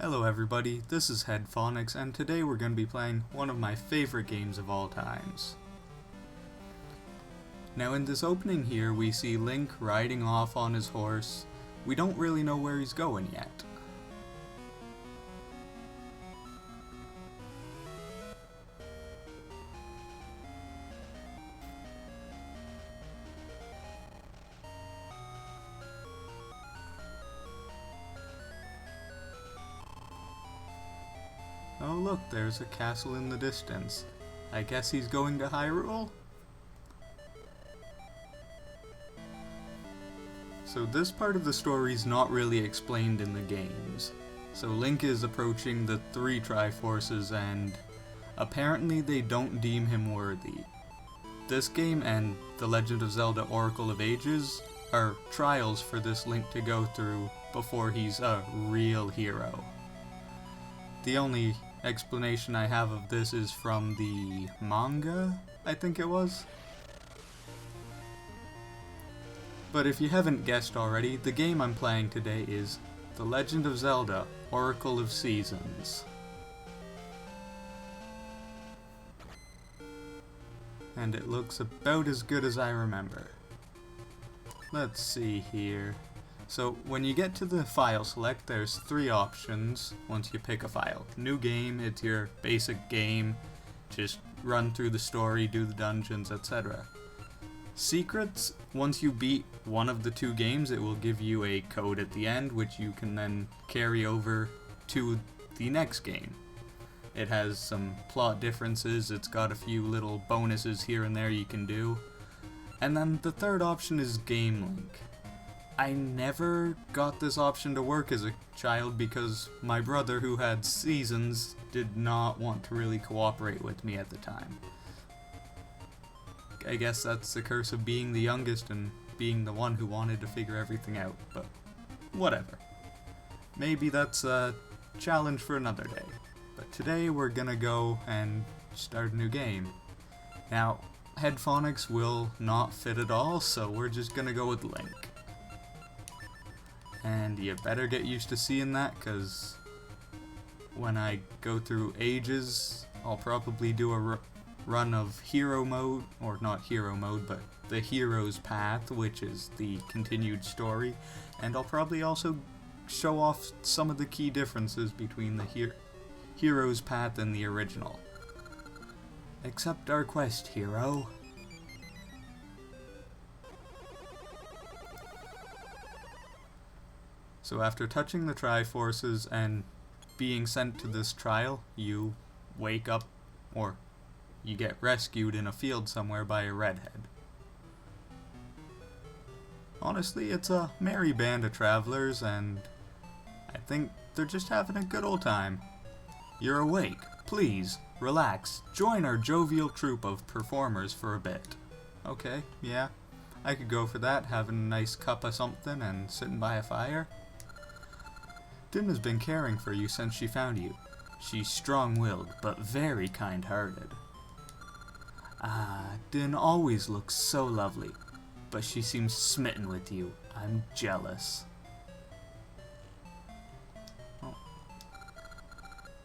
Hello everybody, this is Headphonics, and today we're going to be playing one of my favorite games of all times. Now in this opening here, we see Link riding off on his horse. We don't really know where he's going yet. Oh look, there's a castle in the distance. I guess he's going to Hyrule? So this part of the story is not really explained in the games. So Link is approaching the three Triforces and apparently they don't deem him worthy. This game and The Legend of Zelda Oracle of Ages are trials for this Link to go through before he's a real hero. The only explanation I have of this is from the manga, I think it was. But if you haven't guessed already, the game I'm playing today is The Legend of Zelda Oracle of Seasons. And it looks about as good as I remember. Let's see here. So when you get to the file select, there's three options once you pick a file. New game, it's your basic game, just run through the story, do the dungeons, etc. Secrets, once you beat one of the two games, it will give you a code at the end, which you can then carry over to the next game. It has some plot differences, it's got a few little bonuses here and there you can do. And then the third option is Game Link. I never got this option to work as a child because my brother, who had seasons, did not want to really cooperate with me at the time. I guess that's the curse of being the youngest and being the one who wanted to figure everything out, but whatever. Maybe that's a challenge for another day. But today we're gonna go and start a new game. Now, Headphonics will not fit at all, so we're just gonna go with Link. And you better get used to seeing that, because when I go through Ages, I'll probably do a run of Hero Mode, or not Hero Mode, but the Hero's Path, which is the continued story, and I'll probably also show off some of the key differences between the Hero's Path and the original. Accept our quest, hero. So after touching the Triforces and being sent to this trial, you wake up, or you get rescued in a field somewhere by a redhead. Honestly, it's a merry band of travelers, and I think they're just having a good old time. You're awake. Please, relax. Join our jovial troupe of performers for a bit. Okay, yeah, I could go for that, having a nice cup of something and sitting by a fire. Din has been caring for you since she found you. She's strong-willed, but very kind-hearted. Din always looks so lovely, but she seems smitten with you. I'm jealous. Oh.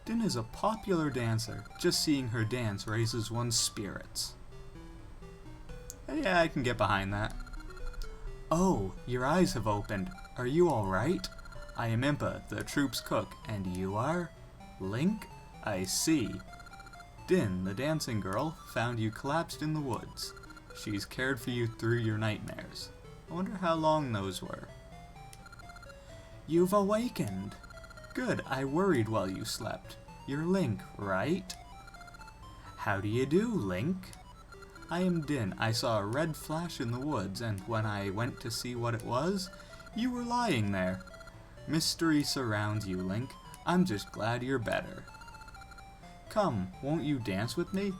Din is a popular dancer. Just seeing her dance raises one's spirits. Yeah, I can get behind that. Oh, your eyes have opened. Are you alright? I am Impa, the troupe's cook, and you are? Link? I see. Din, the dancing girl, found you collapsed in the woods. She's cared for you through your nightmares. I wonder how long those were. You've awakened. Good, I worried while you slept. You're Link, right? How do you do, Link? I am Din. I saw a red flash in the woods, and when I went to see what it was, you were lying there. Mystery surrounds you, Link. I'm just glad you're better. Come, won't you dance with me?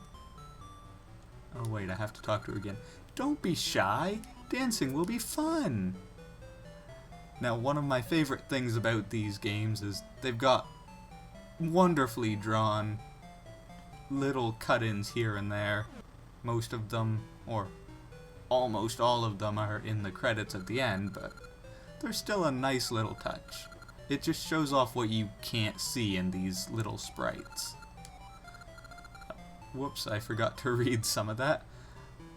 Oh wait, I have to talk to her again. Don't be shy. Dancing will be fun. Now, one of my favorite things about these games is they've got wonderfully drawn little cut-ins here and there. Most of them, or almost all of them, are in the credits at the end, but they're still a nice little touch. it just shows off what you can't see in these little sprites. Whoops, I forgot to read some of that.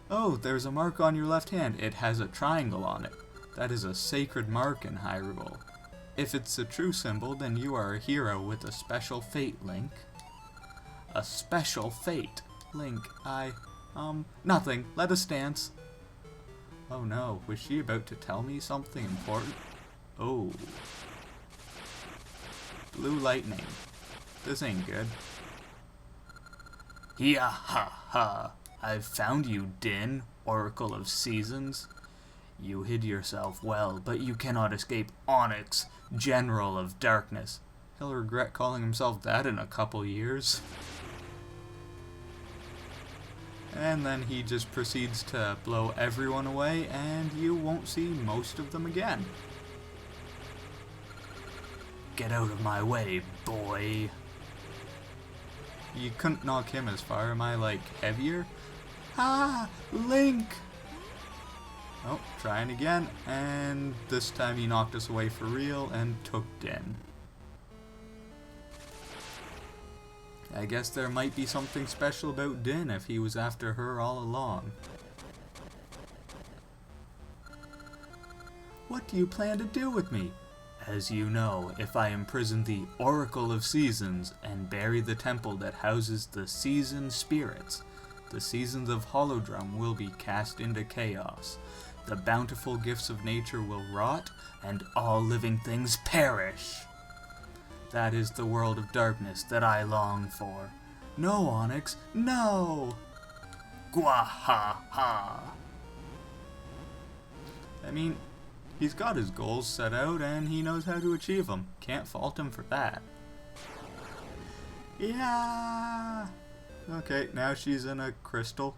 Oh, there's a mark on your left hand. It has a triangle on it. That is a sacred mark in Hyrule. If it's a true symbol, then you are a hero with a special fate, Link. A special fate. Link, nothing. Let us dance. Oh no, was she about to tell me something important? Oh. Blue lightning. This ain't good. Ya ha ha. I've found you, Din, Oracle of Seasons. You hid yourself well, but you cannot escape Onyx, General of Darkness. He'll regret calling himself that in a couple years. And then he just proceeds to blow everyone away, and you won't see most of them again. Get out of my way, boy. You couldn't knock him as far. Am I, like, heavier? Ah! Link! Oh, trying again, and this time he knocked us away for real and took Din. I guess there might be something special about Din if he was after her all along. What do you plan to do with me? As you know, if I imprison the Oracle of Seasons and bury the temple that houses the season spirits, the seasons of Holodrum will be cast into chaos. The bountiful gifts of nature will rot, and all living things perish. That is the world of darkness that I long for. No, Onyx, no! Gwahaha! I mean, he's got his goals set out, and he knows how to achieve them. Can't fault him for that. Yeah! Okay, now she's in a crystal.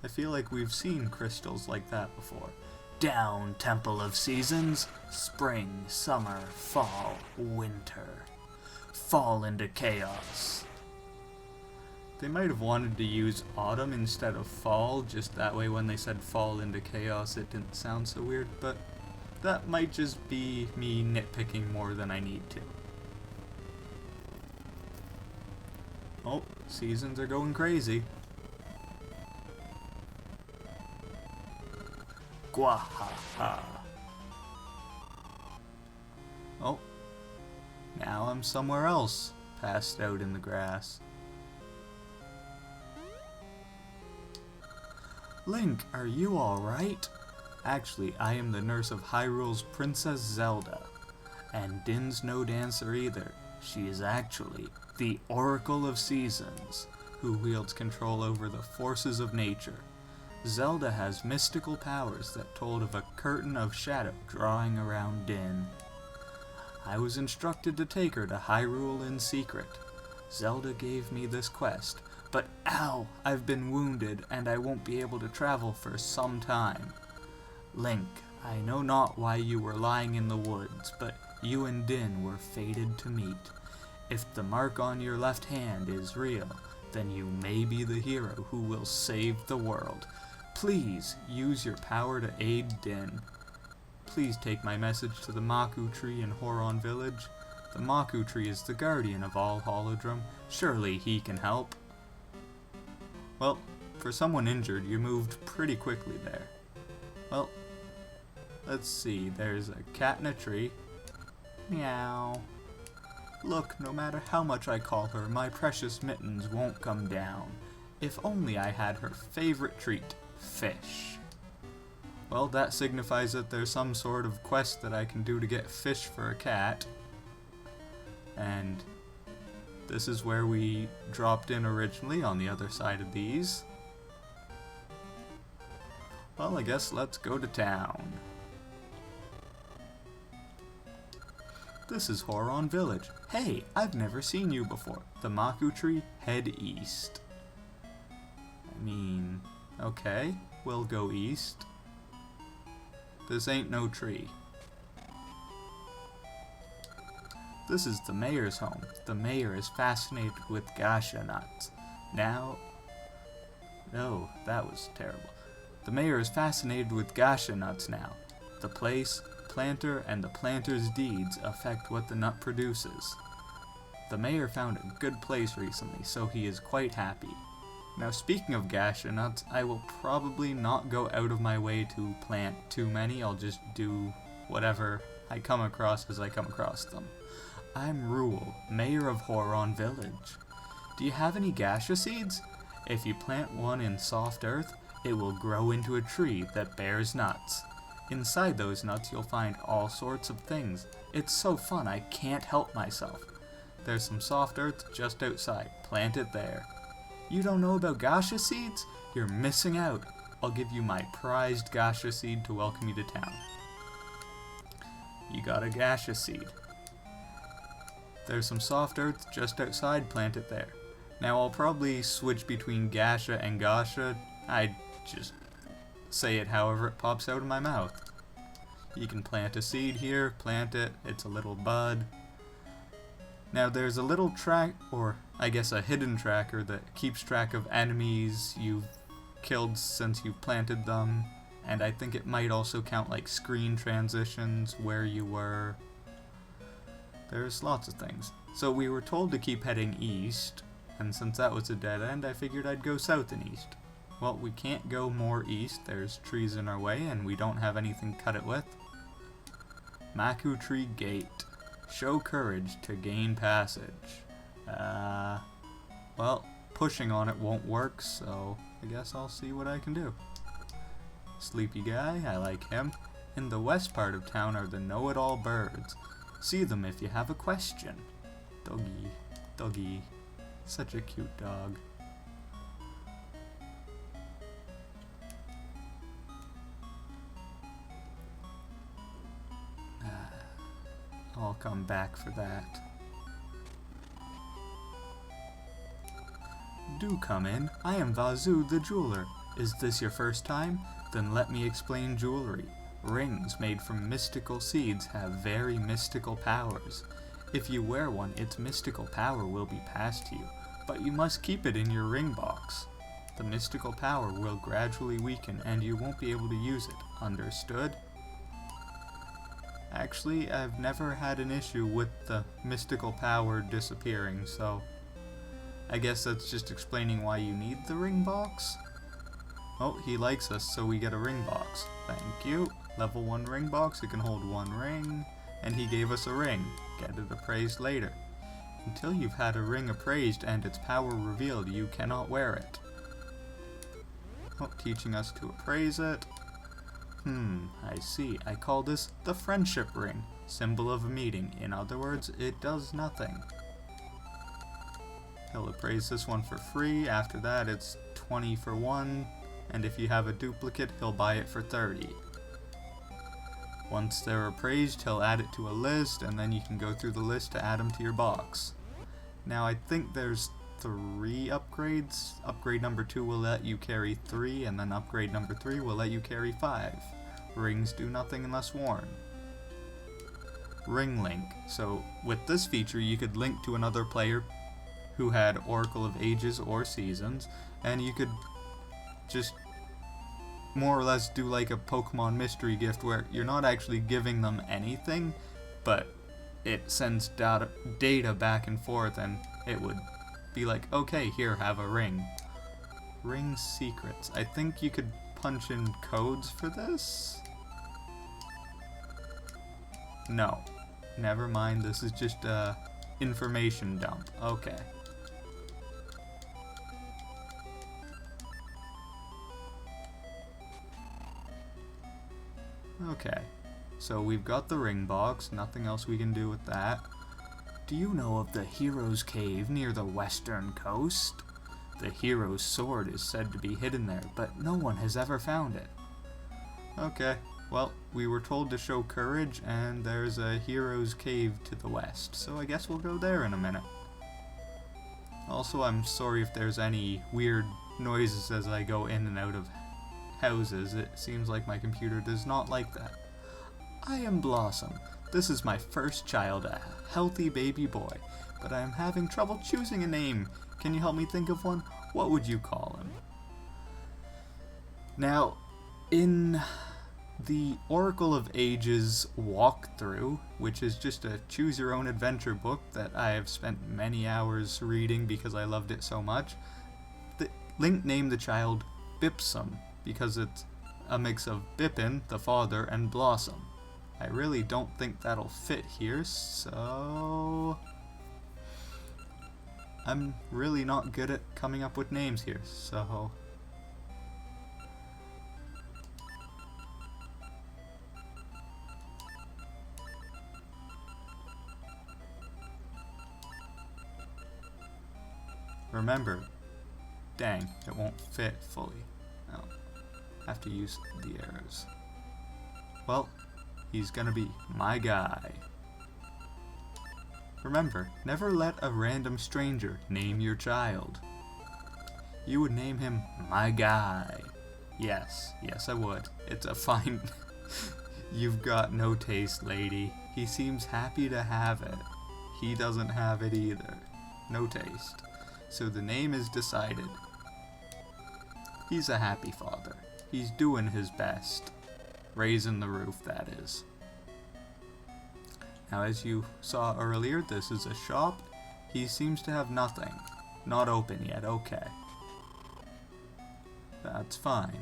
I feel like we've seen crystals like that before. Down, Temple of Seasons. Spring, summer, fall, winter. Fall into chaos. They might have wanted to use autumn instead of fall, just that way when they said fall into chaos it didn't sound so weird, but that might just be me nitpicking more than I need to. Oh, seasons are going crazy. Gwahaha. Oh, now I'm somewhere else, passed out in the grass. Link, are you alright? Actually, I am the nurse of Hyrule's Princess Zelda. And Din's no dancer either. She is actually the Oracle of Seasons, who wields control over the forces of nature. Zelda has mystical powers that told of a curtain of shadow drawing around Din. I was instructed to take her to Hyrule in secret. Zelda gave me this quest, but ow, I've been wounded and I won't be able to travel for some time. Link, I know not why you were lying in the woods, but you and Din were fated to meet. If the mark on your left hand is real, then you may be the hero who will save the world. Please use your power to aid Din. Please take my message to the Maku Tree in Horon Village. The Maku Tree is the guardian of all Holodrum. Surely he can help. Well, for someone injured, you moved pretty quickly there. Well, let's see. There's a cat in a tree. Meow. Look, no matter how much I call her, my precious mittens won't come down. If only I had her favorite treat, fish. Well, that signifies that there's some sort of quest that I can do to get fish for a cat. And this is where we dropped in originally, on the other side of these. Well, I guess let's go to town. This is Horon Village. Hey, I've never seen you before. The Maku Tree, head east. I mean, okay, we'll go east. This ain't no tree. This is the mayor's home. The mayor is fascinated with gacha nuts. Now... Oh, that was terrible. The mayor is fascinated with gacha nuts now. The place planter, and the planter's deeds affect what the nut produces. The mayor found a good place recently, so he is quite happy. Now speaking of gacha nuts, I will probably not go out of my way to plant too many. I'll just do whatever I come across as I come across them. I'm Rule, mayor of Horon Village. Do you have any gacha seeds? If you plant one in soft earth, it will grow into a tree that bears nuts. Inside those nuts you'll find all sorts of things. It's so fun I can't help myself. There's some soft earth just outside. Plant it there. You don't know about gacha seeds? You're missing out. I'll give you my prized gacha seed to welcome you to town. You got a gacha seed. There's some soft earth just outside. Plant it there. Now I'll probably switch between gacha and gacha. I just say it however it pops out of my mouth. You can plant a seed here, plant it, it's a little bud. Now there's a little track, or I guess a hidden tracker that keeps track of enemies you've killed since you've planted them, and I think it might also count like screen transitions, where you were. There's lots of things. So we were told to keep heading east, and since that was a dead end, I figured I'd go south and east. Well, we can't go more east, there's trees in our way, and we don't have anything to cut it with. Maku Tree Gate. Show courage to gain passage. Well, pushing on it won't work, so I guess I'll see what I can do. Sleepy guy, I like him. In the west part of town are the know-it-all birds. See them if you have a question. Doggy, doggy. Such a cute dog. I'll come back for that. Do come in. I am Vazu the jeweler. Is this your first time? Then let me explain jewelry. Rings made from mystical seeds have very mystical powers. If you wear one, its mystical power will be passed to you, but you must keep it in your ring box. The mystical power will gradually weaken and you won't be able to use it. Understood? Actually, I've never had an issue with the mystical power disappearing, so I guess that's just explaining why you need the ring box. Oh, he likes us, so we get a ring box. Thank you. Level 1 ring box, it can hold 1 ring, and he gave us a ring. Get it appraised later. Until you've had a ring appraised and its power revealed, you cannot wear it. Oh, teaching us to appraise it. I see. I call this the friendship ring, symbol of a meeting. In other words, it does nothing. He'll appraise this one for free. After that, it's 20 for 1, and if you have a duplicate, he'll buy it for 30. Once they're appraised, he'll add it to a list, and then you can go through the list to add them to your box. Now, I think there's 3 upgrades. Upgrade number 2 will let you carry 3, and then upgrade number 3 will let you carry 5. Rings do nothing unless worn. Ring link. So with this feature you could link to another player who had Oracle of Ages or Seasons, and you could just more or less do like a Pokemon mystery gift where you're not actually giving them anything, but it sends data back and forth, and it would be like, okay, here, have a ring. Ring secrets. I think you could punch in codes for this? No. Never mind, this is just a information dump. Okay. Okay. So we've got the ring box, nothing else we can do with that. Do you know of the Hero's Cave near the western coast? The Hero's Sword is said to be hidden there, but no one has ever found it. Okay, well, we were told to show courage, and there's a Hero's Cave to the west, so I guess we'll go there in a minute. Also, I'm sorry if there's any weird noises as I go in and out of houses. It seems like my computer does not like that. I am Blossom. This is my first child, a healthy baby boy, but I am having trouble choosing a name. Can you help me think of one? What would you call him? Now, in the Oracle of Ages walkthrough, which is just a choose-your-own-adventure book that I have spent many hours reading because I loved it so much. Link named the child Bipsum because it's a mix of Bippin, the father, and Blossom. I really don't think that'll fit here, so I'm really not good at coming up with names here, so remember, dang, it won't fit fully. I'll have to use the arrows. Well, he's gonna be my guy. Remember, never let a random stranger name your child. You would name him my guy. Yes, I would. It's a fine... You've got no taste, lady. He seems happy to have it. He doesn't have it either. No taste. So the name is decided. He's a happy father. He's doing his best. Raising the roof, that is. Now, as you saw earlier, this is a shop. He seems to have nothing. Not open yet, okay. That's fine.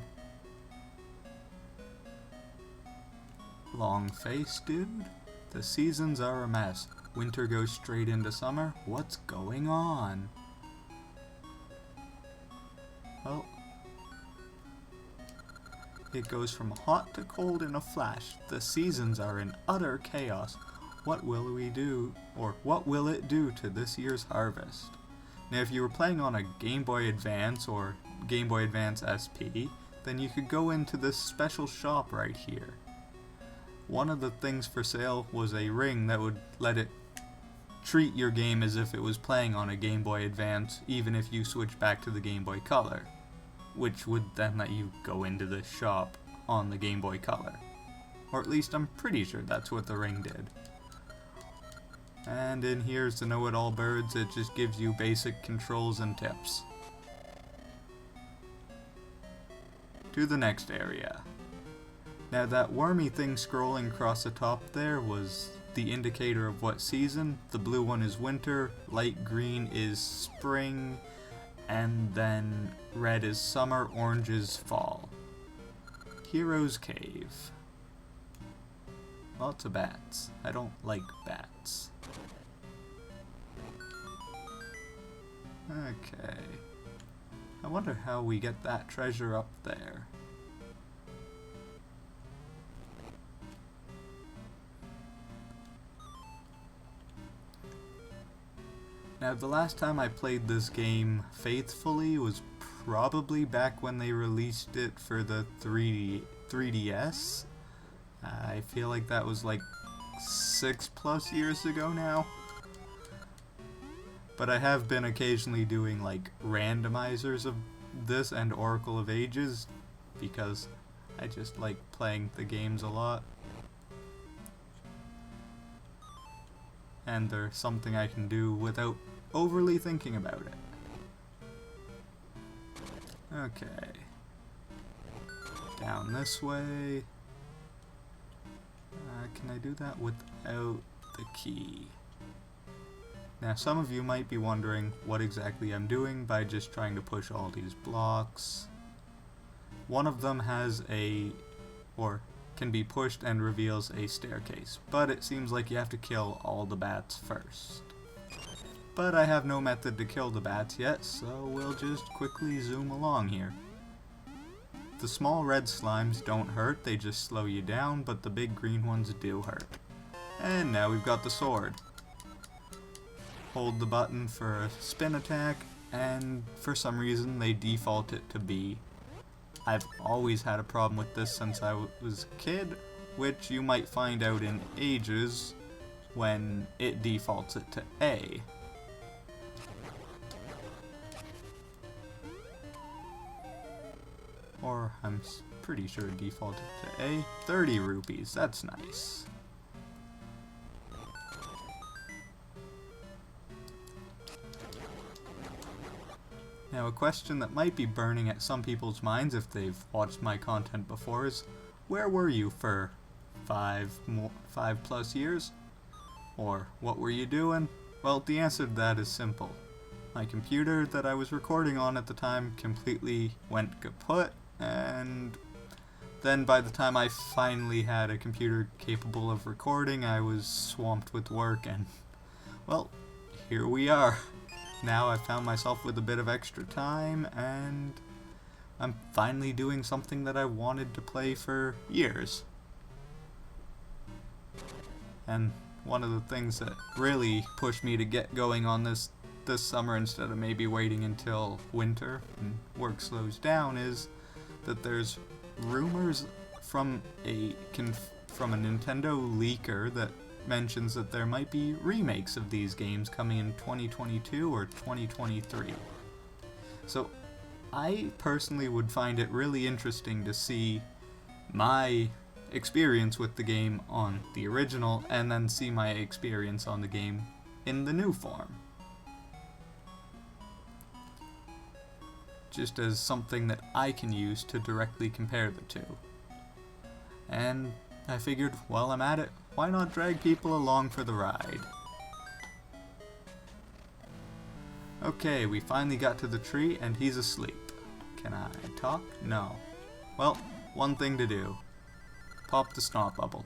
Long face, dude? The seasons are a mess. Winter goes straight into summer. What's going on? Well, it goes from hot to cold in a flash. The seasons are in utter chaos. What will we do, or what will it do to this year's harvest? Now, if you were playing on a Game Boy Advance or Game Boy Advance SP, then you could go into this special shop right here. One of the things for sale was a ring that would let it treat your game as if it was playing on a Game Boy Advance, even if you switch back to the Game Boy Color, which would then let you go into the shop on the Game Boy Color. Or at least I'm pretty sure that's what the ring did. And in here's the Know-It-All Birds. It just gives you basic controls and tips. To the next area. Now that wormy thing scrolling across the top there was the indicator of what season. The blue one is winter, light green is spring, and then red is summer, orange is fall. Hero's Cave. Lots of bats. I don't like bats. Okay. I wonder how we get that treasure up there. Now, the last time I played this game faithfully was probably back when they released it for the 3DS. I feel like that was like 6+ years ago now. But I have been occasionally doing like randomizers of this and Oracle of Ages because I just like playing the games a lot. And they're something I can do without overly thinking about it. Okay. Down this way. Can I do that without the key? Now, some of you might be wondering what exactly I'm doing by just trying to push all these blocks. One of them has or can be pushed and reveals a staircase, but it seems like you have to kill all the bats first. But I have no method to kill the bats yet, so we'll just quickly zoom along here. The small red slimes don't hurt, they just slow you down, but the big green ones do hurt. And now we've got the sword. Hold the button for a spin attack, and for some reason they default it to B. I've always had a problem with this since I was a kid, which you might find out in ages when it defaults it to A. Or I'm pretty sure it defaulted to A. 30 rupees, that's nice. Now, a question that might be burning at some people's minds if they've watched my content before is, where were you for 5+ years? Or what were you doing? Well, the answer to that is simple. My computer that I was recording on at the time completely went kaput, and then by the time I finally had a computer capable of recording, I was swamped with work, and, well, here we are. Now I've found myself with a bit of extra time, and I'm finally doing something that I wanted to play for years. And one of the things that really pushed me to get going on this summer instead of maybe waiting until winter and work slows down is that there's rumors from a Nintendo leaker that mentions that there might be remakes of these games coming in 2022 or 2023. So I personally would find it really interesting to see my experience with the game on the original and then see my experience on the game in the new form. Just as something that I can use to directly compare the two. And I figured, while I'm at it, why not drag people along for the ride? Okay, we finally got to the tree and he's asleep. Can I talk? No. Well, one thing to do. Pop the snot bubble.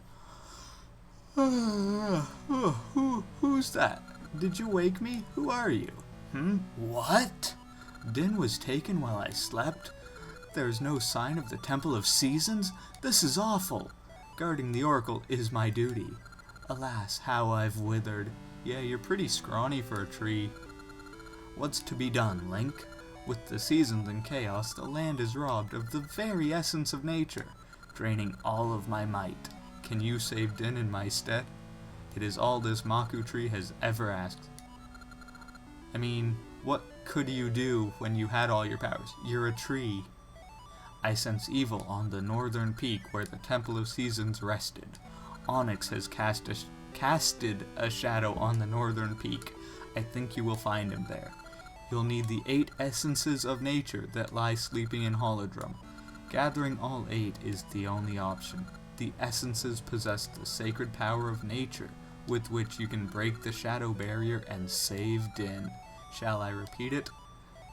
Who's that? Did you wake me? Who are you? What? Din was taken while I slept? There's no sign of the Temple of Seasons? This is awful. Guarding the Oracle is my duty. Alas, how I've withered. Yeah, you're pretty scrawny for a tree. What's to be done, Link? With the seasons in chaos, the land is robbed of the very essence of nature, draining all of my might. Can you save Din in my stead? It is all this Maku tree has ever asked. I mean, what could you do when you had all your powers? You're a tree. I sense evil on the northern peak where the Temple of Seasons rested. Onyx has casted a shadow on the northern peak. I think you will find him there. You'll need the 8 essences of nature that lie sleeping in Holodrum. Gathering all 8 is the only option. The essences possess the sacred power of nature, with which you can break the shadow barrier and save Din. Shall I repeat it?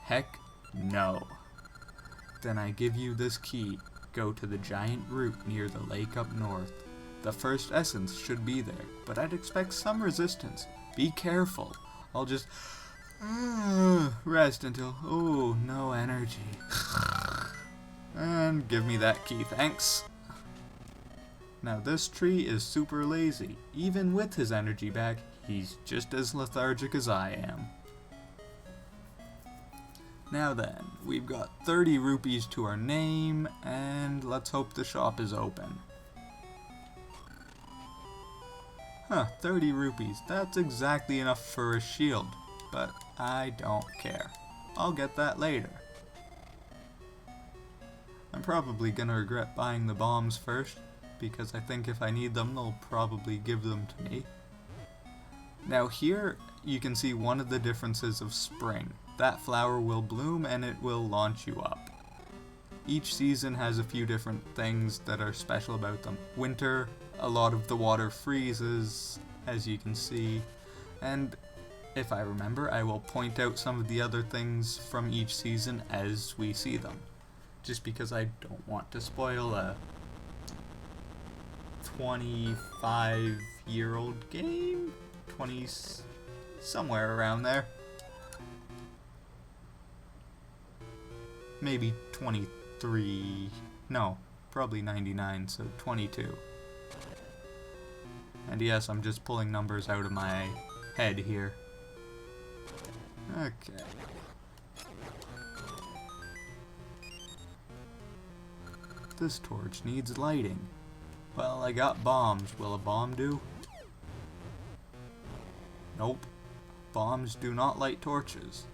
Heck, no. Then I give you this key. Go to the giant root near the lake up north. The first essence should be there, but I'd expect some resistance. Be careful. I'll just rest until, no energy. And give me that key, thanks. Now this tree is super lazy. Even with his energy back, he's just as lethargic as I am. Now then, we've got 30 rupees to our name, and let's hope the shop is open. 30 rupees. That's exactly enough for a shield, but I don't care. I'll get that later. I'm probably gonna regret buying the bombs first, because I think if I need them, they'll probably give them to me. Now here, you can see one of the differences of spring. That flower will bloom and it will launch you up. Each season has a few different things that are special about them. Winter, a lot of the water freezes, as you can see, and if I remember, I will point out some of the other things from each season as we see them. Just because I don't want to spoil a 25-year-old game? 20, somewhere around there. Maybe 23, no, probably 99, so 22. And yes, I'm just pulling numbers out of my head here. Okay. This torch needs lighting. Well, I got bombs. Will a bomb do? Nope. Bombs do not light torches.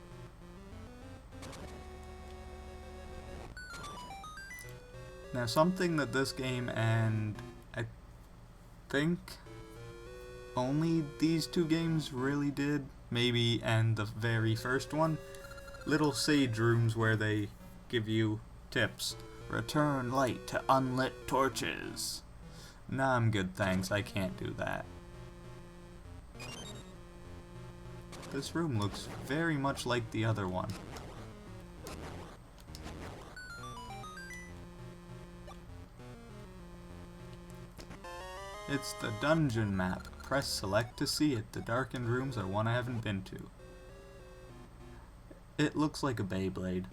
Now, something that this game and I think only these 2 games really did, maybe, and the very first one, little sage rooms where they give you tips. Return light to unlit torches. Nah, I'm good, thanks. I can't do that. This room looks very much like the other one. It's the dungeon map. Press select to see it. The darkened rooms are one I haven't been to. It looks like a Beyblade.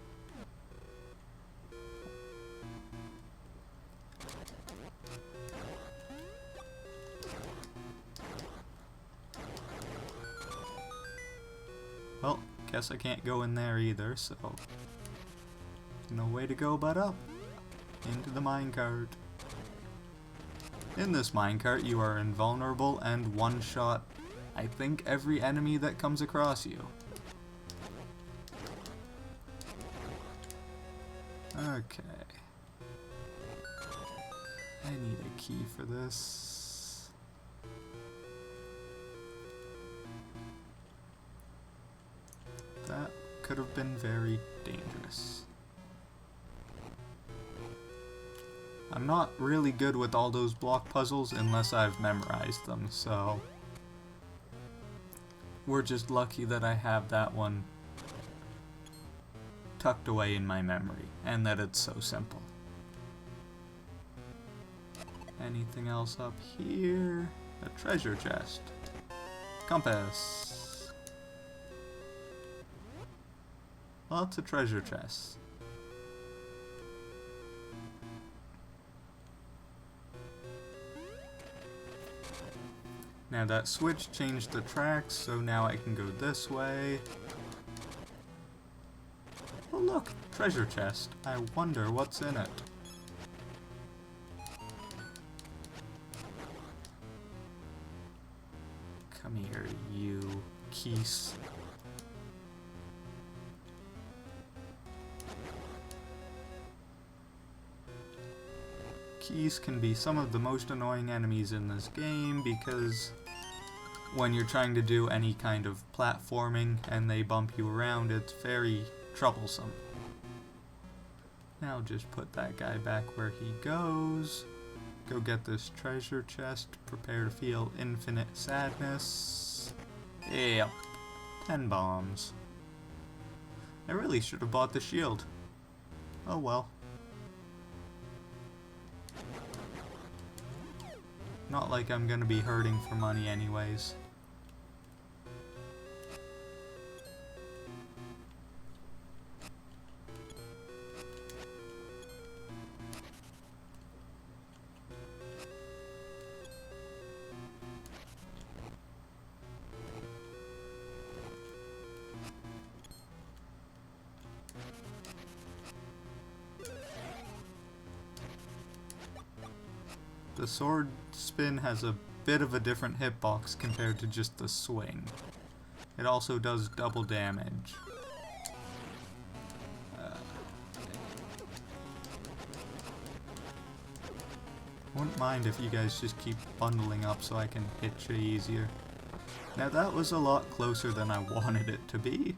Well, guess I can't go in there either, so no way to go but up. Into the minecart. In this minecart, you are invulnerable and one-shot, I think, every enemy that comes across you. Okay. I need a key for this. That could have been very dangerous. I'm not really good with all those block puzzles unless I've memorized them, so we're just lucky that I have that one tucked away in my memory, and that it's so simple. Anything else up here? A treasure chest. Compass. Lots of treasure chests. Now that switch changed the tracks, so now I can go this way. Oh look, treasure chest. I wonder what's in it. Come here, you keys. Keys can be some of the most annoying enemies in this game because when you're trying to do any kind of platforming and they bump you around, it's very troublesome. Now just put that guy back where he goes. Go get this treasure chest. Prepare to feel infinite sadness. Yep. 10 bombs. I really should have bought the shield. Oh well. Not like I'm gonna be hurting for money anyways. The sword spin has a bit of a different hitbox compared to just the swing. It also does double damage. Wouldn't mind if you guys just keep bundling up so I can hit you easier. Now that was a lot closer than I wanted it to be.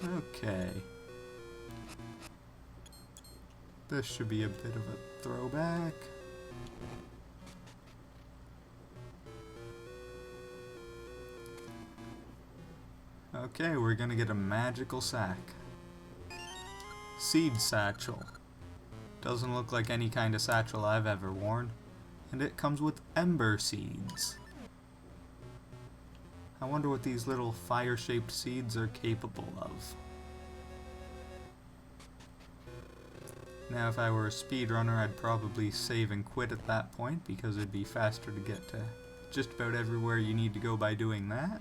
Okay. This should be a bit of a throwback. Okay, we're gonna get a magical sack. Seed satchel. Doesn't look like any kind of satchel I've ever worn. And it comes with ember seeds. I wonder what these little fire-shaped seeds are capable of. Now if I were a speedrunner, I'd probably save and quit at that point because it'd be faster to get to just about everywhere you need to go by doing that.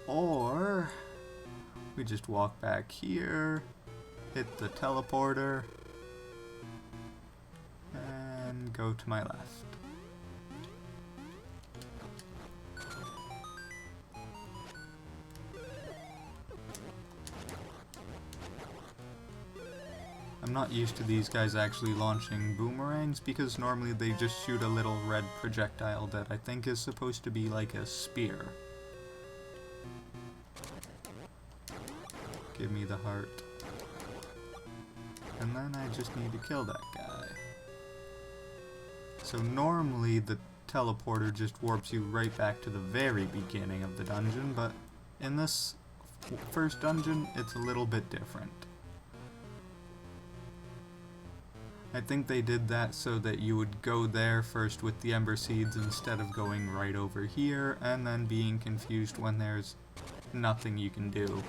Or we just walk back here, hit the teleporter, and go to my left. I'm not used to these guys actually launching boomerangs because normally they just shoot a little red projectile that I think is supposed to be like a spear. Give me the heart. and then I just need to kill that guy. So normally the teleporter just warps you right back to the very beginning of the dungeon, but in this first dungeon, it's a little bit different. I think they did that so that you would go there first with the Ember Seeds instead of going right over here and then being confused when there's nothing you can do.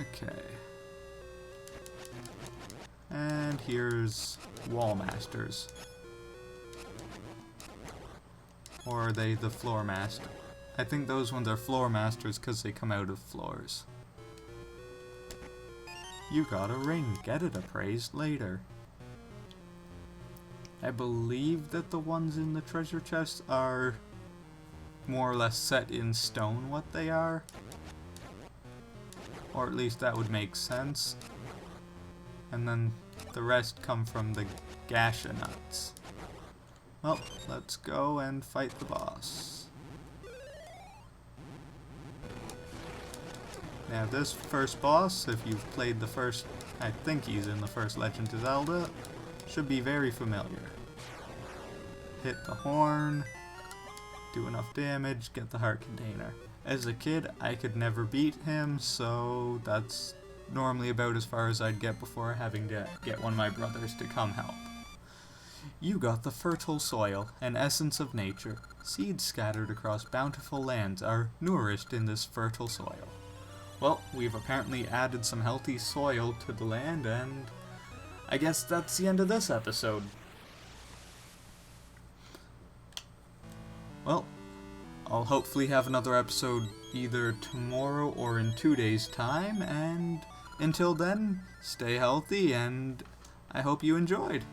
Okay. And here's Wall Masters. Or are they the Floor Master? I think those ones are Floor Masters because they come out of floors. You got a ring. Get it appraised later. I believe that the ones in the treasure chest are more or less set in stone what they are. Or at least that would make sense. And then the rest come from the Gasha nuts. Well, let's go and fight the boss. Now this first boss, if you've played the first, I think he's in the first Legend of Zelda, should be very familiar. Hit the horn, do enough damage, get the heart container. As a kid, I could never beat him, so that's normally about as far as I'd get before having to get one of my brothers to come help. You got the fertile soil, an essence of nature. Seeds scattered across bountiful lands are nourished in this fertile soil. Well, we've apparently added some healthy soil to the land, and I guess that's the end of this episode. Well, I'll hopefully have another episode either tomorrow or in 2 days' time, and until then, stay healthy, and I hope you enjoyed.